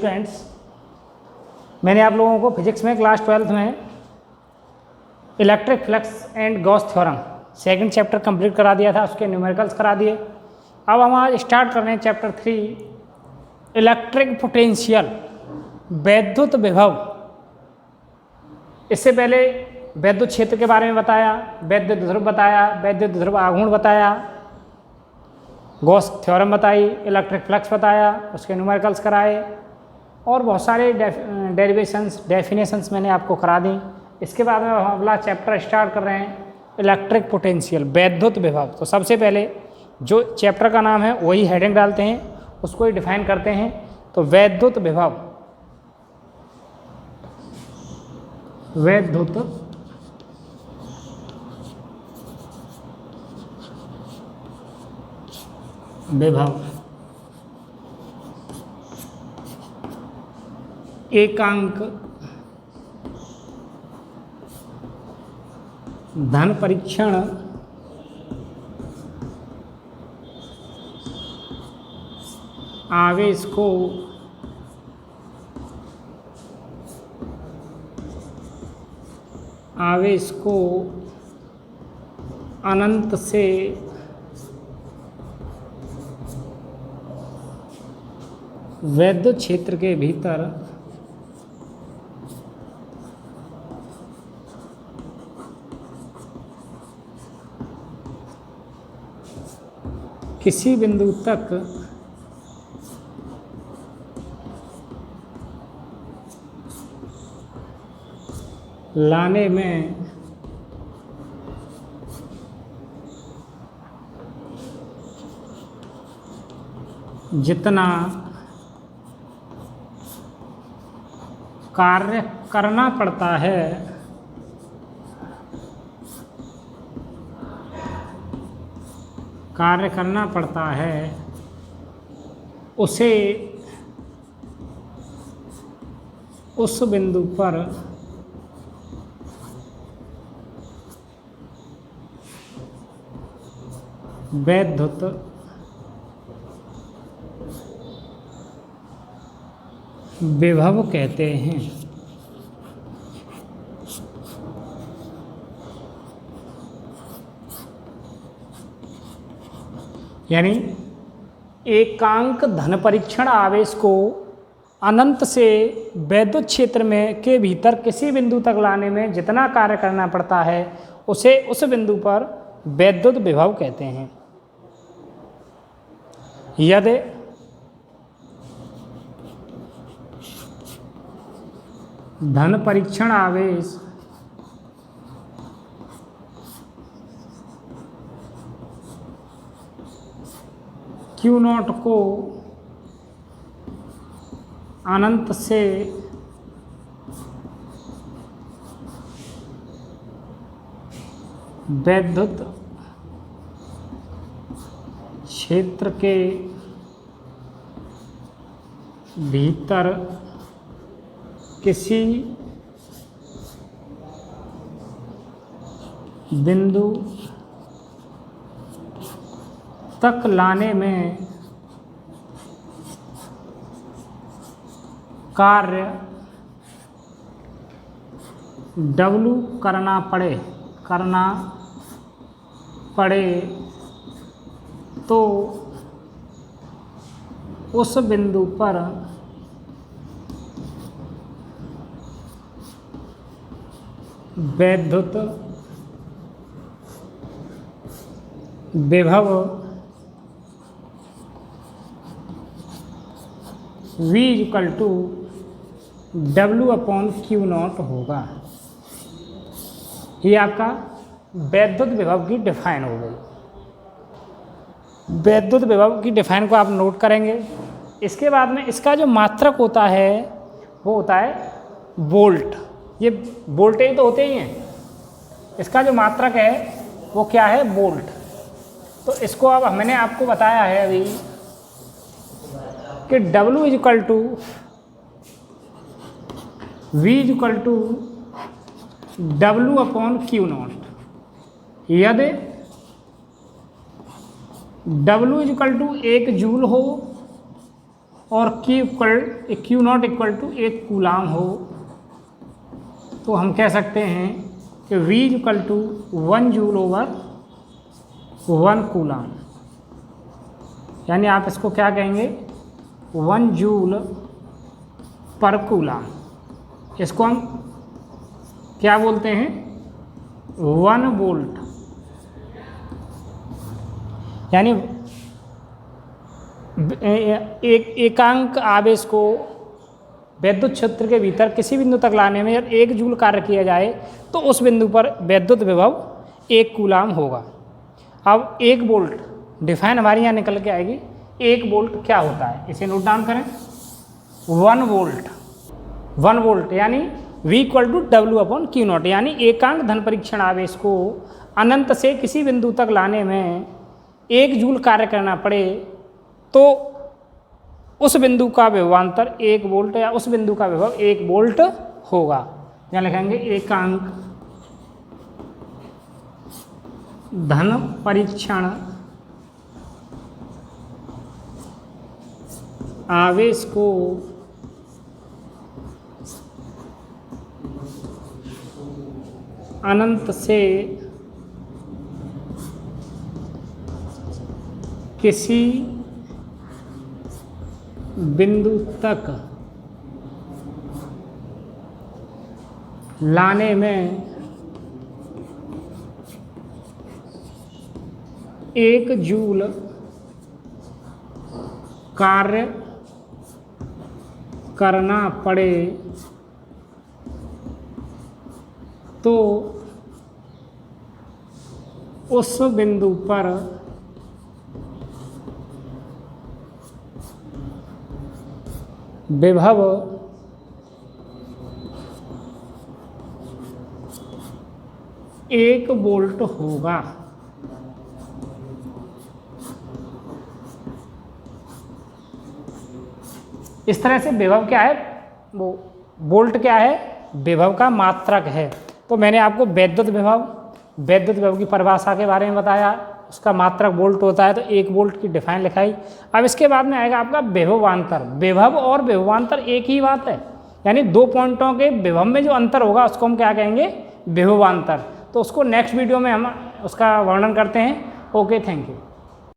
Students, मैंने आप लोगों को फिजिक्स में क्लास 12th में electric flux and Gauss theorem second chapter complete करा दिया था, उसके न्यूमेरिकल्स करा दिए। अब हम आज स्टार्ट कर रहे हैं चैप्टर 3 इलेक्ट्रिक पोटेंशियल, वैद्युत विभव। इससे पहले वैद्युत क्षेत्र के बारे में बताया, वैद्युत ध्रुव बताया, वैद्युत ध्रुव आघूर्ण बताया, गॉस थ्योरम बताई, इलेक्ट्रिक फ्लक्स बताया, उसके न्यूमेरिकल्स कराए और बहुत सारे डेरिवेशंस डेफिनेशंस मैंने आपको करा दी। इसके बाद में हम अगला चैप्टर स्टार्ट कर रहे हैं इलेक्ट्रिक पोटेंशियल, वैद्युत विभव। तो सबसे पहले जो चैप्टर का नाम है वही हेडिंग डालते हैं, उसको ही डिफाइन करते हैं। तो वैद्युत विभव, वैद्युत विभव एकांक धन परीक्षण आवेश को अनंत से वैद्युत क्षेत्र के भीतर किसी बिंदु तक लाने में जितना कार्य करना पड़ता है उसे उस बिंदु पर वैद्युत विभव कहते हैं। यानी एकांक धन परीक्षण आवेश को अनंत से वैद्युत क्षेत्र में के भीतर किसी बिंदु तक लाने में जितना कार्य करना पड़ता है उसे उस बिंदु पर वैद्युत विभव कहते हैं। यदि धन परीक्षण आवेश Q0 को अनंत से वैद्युत क्षेत्र के भीतर किसी बिंदु तक लाने में कार्य W करना पड़े तो उस बिंदु पर वैद्युत विभव V = W/Q0 होगा। ये आपका वैद्युत विभव की डिफाइन हो गई। वैद्युत विभव की डिफाइन को आप नोट करेंगे। इसके बाद में इसका जो मात्रक होता है वो होता है वोल्ट। ये वोल्टेज तो होते ही हैं, इसका जो मात्रक है वो क्या है, वोल्ट। तो इसको अब मैंने आपको बताया है अभी कि W = V = W/Q0। यदि W = 1 जूल हो और Q not equal to 1 coulomb हो, तो हम कह सकते हैं कि V equal to 1 joule over 1 coulomb, यानी आप इसको क्या कहेंगे 1 जूल पर कूलाम। इसको हम क्या बोलते हैं 1 वोल्ट, यानी एकांक आवेश को वैद्युत क्षेत्र के भीतर किसी बिंदु तक लाने में जब 1 जूल कार्य किया जाए तो उस बिंदु पर वैद्युत विभव 1 कूलाम होगा। अब 1 वोल्ट डिफाइन हमारी यहाँ निकल के आएगी। 1 वोल्ट क्या होता है, इसे नोट डाउन करें। 1 वोल्ट यानी V इक्वल टू W/Q0, यानी एकांक धन परीक्षण आवेश को अनंत से किसी बिंदु तक लाने में 1 जूल कार्य करना पड़े तो उस बिंदु का विभवांतर 1 वोल्ट या उस बिंदु का विभव 1 वोल्ट होगा। यहाँ लिखेंगे एकांक धन परीक्षण आवेश को अनंत से किसी बिंदु तक लाने में 1 जूल कार्य करना पड़े तो उस बिंदु पर विभव 1 वोल्ट होगा। इस तरह से विभव क्या है, वो वोल्ट क्या है, विभव का मात्रक है। तो मैंने आपको वैद्युत विभव की परिभाषा के बारे में बताया, उसका मात्रक वोल्ट होता है, तो 1 वोल्ट की डिफाइन लिखाई। अब इसके बाद में आएगा आपका विभवांतर। विभव और विभवांतर एक ही बात है, यानी 2 पॉइंटों के विभव में जो अंतर होगा उसको हम क्या कहेंगे विभवांतर। तो उसको नेक्स्ट वीडियो में हम उसका वर्णन करते हैं। Okay, thank you.